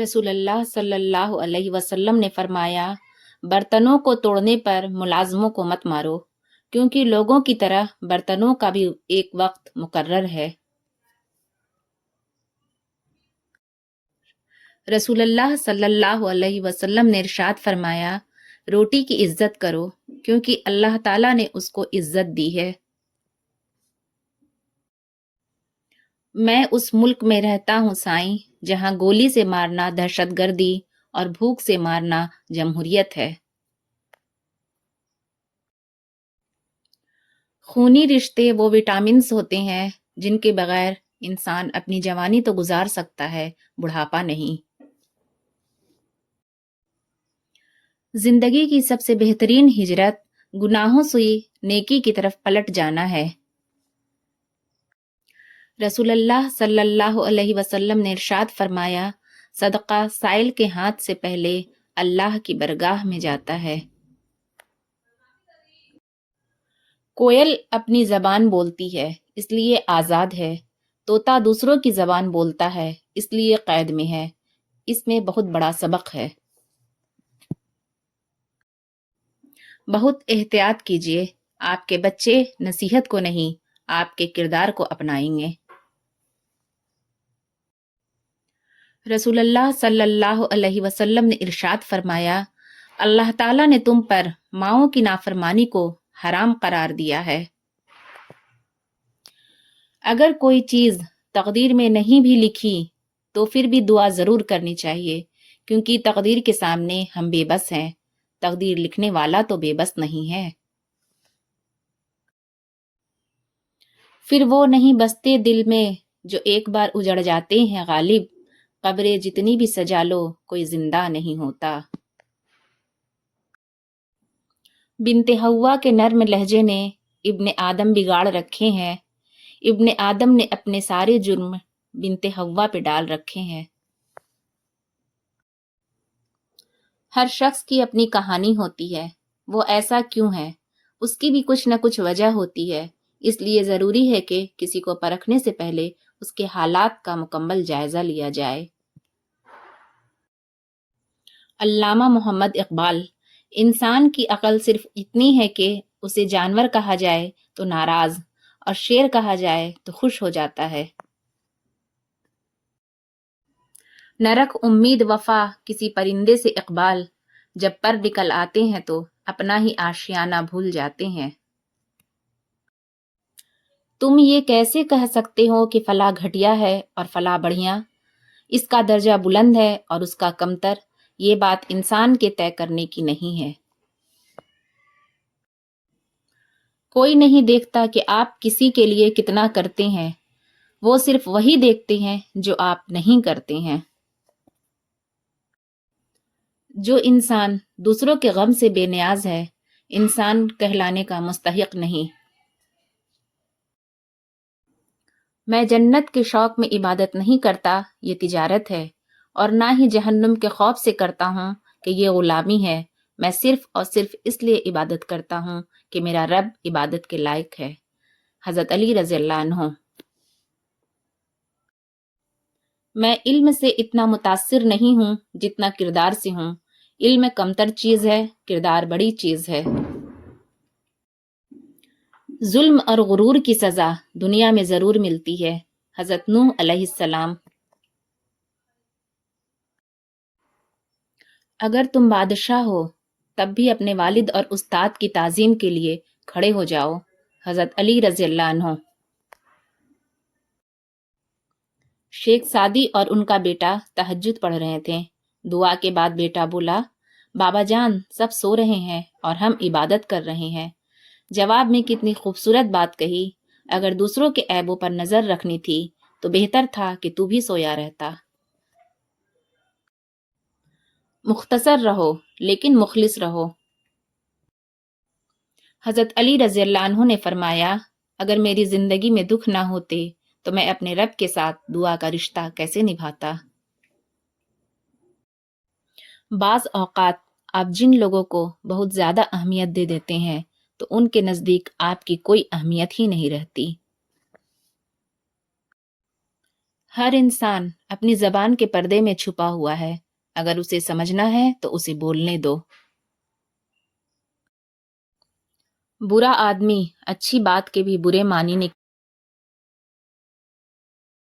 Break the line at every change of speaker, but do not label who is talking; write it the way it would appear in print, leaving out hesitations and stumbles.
رسول اللہ صلی اللہ علیہ وسلم نے فرمایا، برتنوں کو توڑنے پر ملازموں کو مت مارو، کیونکہ لوگوں کی طرح برتنوں کا بھی ایک وقت مقرر ہے۔ رسول اللہ صلی اللہ علیہ وسلم نے ارشاد فرمایا، روٹی کی عزت کرو، کیونکہ اللہ تعالیٰ نے اس کو عزت دی ہے۔ میں اس ملک میں رہتا ہوں سائیں، جہاں گولی سے مارنا دہشت گردی اور بھوک سے مارنا جمہوریت ہے۔ خونی رشتے وہ وٹامنز ہوتے ہیں جن کے بغیر انسان اپنی جوانی تو گزار سکتا ہے، بڑھاپا نہیں۔ زندگی کی سب سے بہترین ہجرت گناہوں سے نیکی کی طرف پلٹ جانا ہے۔ رسول اللہ صلی اللہ علیہ وسلم نے ارشاد فرمایا، صدقہ سائل کے ہاتھ سے پہلے اللہ کی برگاہ میں جاتا ہے۔ کوئل اپنی زبان بولتی ہے، اس لیے آزاد ہے۔ طوطا دوسروں کی زبان بولتا ہے، اس لیے قید میں ہے۔ اس میں بہت بڑا سبق ہے۔ بہت احتیاط کیجیے، آپ کے بچے نصیحت کو نہیں، آپ کے کردار کو اپنائیں گے۔ رسول اللہ صلی اللہ علیہ وسلم نے ارشاد فرمایا، اللہ تعالیٰ نے تم پر ماؤں کی نافرمانی کو حرام قرار دیا ہے۔ اگر کوئی چیز تقدیر میں نہیں بھی لکھی تو پھر بھی دعا ضرور کرنی چاہیے، کیونکہ تقدیر کے سامنے ہم بے بس ہیں، تقدیر لکھنے والا تو بے بس نہیں ہے۔ پھر وہ نہیں بستے دل میں جو ایک بار اجڑ جاتے ہیں غالب، قبریں جتنی بھی سجا لو کوئی زندہ نہیں ہوتا۔ بنت حوا کے نرم لہجے نے ابن آدم بگاڑ رکھے ہیں، ابن آدم نے اپنے سارے جرم بنت حوا پہ ڈال رکھے ہیں۔ ہر شخص کی اپنی کہانی ہوتی ہے، وہ ایسا کیوں ہے؟ اس کی بھی کچھ نہ کچھ وجہ ہوتی ہے، اس لیے ضروری ہے کہ کسی کو پرکھنے سے پہلے اس کے حالات کا مکمل جائزہ لیا جائے۔ علامہ محمد اقبال، انسان کی عقل صرف اتنی ہے کہ اسے جانور کہا جائے تو ناراض اور شیر کہا جائے تو خوش ہو جاتا ہے۔ نہ رکھ امید وفا کسی پرندے سے اقبال، جب پر نکل آتے ہیں تو اپنا ہی آشیانہ بھول جاتے ہیں۔ تم یہ کیسے کہہ سکتے ہو کہ فلاں گھٹیا ہے اور فلاں بڑھیا؟ اس کا درجہ بلند ہے اور اس کا کمتر، یہ بات انسان کے طے کرنے کی نہیں ہے۔ کوئی نہیں دیکھتا کہ آپ کسی کے لیے کتنا کرتے ہیں، وہ صرف وہی دیکھتے ہیں جو آپ نہیں کرتے ہیں۔ جو انسان دوسروں کے غم سے بے نیاز ہے، انسان کہلانے کا مستحق نہیں۔ میں جنت کے شوق میں عبادت نہیں کرتا، یہ تجارت ہے، اور نہ ہی جہنم کے خوف سے کرتا ہوں کہ یہ غلامی ہے۔ میں صرف اور صرف اس لیے عبادت کرتا ہوں کہ میرا رب عبادت کے لائق ہے۔ حضرت علی رضی اللہ عنہ۔ میں علم سے اتنا متاثر نہیں ہوں جتنا کردار سے ہوں۔ علم کمتر چیز ہے، کردار بڑی چیز ہے۔ ظلم اور غرور کی سزا دنیا میں ضرور ملتی ہے۔ حضرت نوح علیہ السلام۔ اگر تم بادشاہ ہو تب بھی اپنے والد اور استاد کی تعظیم کے لیے کھڑے ہو جاؤ۔ حضرت علی رضی اللہ عنہ۔ شیخ سعدی اور ان کا بیٹا تہجد پڑھ رہے تھے، دعا کے بعد بیٹا بولا، بابا جان سب سو رہے ہیں اور ہم عبادت کر رہے ہیں۔ جواب میں کتنی خوبصورت بات کہی، اگر دوسروں کے عیبوں پر نظر رکھنی تھی تو بہتر تھا کہ تو بھی سویا رہتا۔ مختصر رہو لیکن مخلص رہو۔ حضرت علی رضی اللہ عنہ نے فرمایا، اگر میری زندگی میں دکھ نہ ہوتے تو میں اپنے رب کے ساتھ دعا کا رشتہ کیسے نبھاتا؟ بعض اوقات آپ جن لوگوں کو بہت زیادہ اہمیت دے دیتے ہیں تو ان کے نزدیک آپ کی کوئی اہمیت ہی نہیں رہتی۔ ہر انسان اپنی زبان کے پردے میں چھپا ہوا ہے، اگر اسے سمجھنا ہے تو اسے بولنے دو۔ برا آدمی اچھی بات کے بھی برے معنی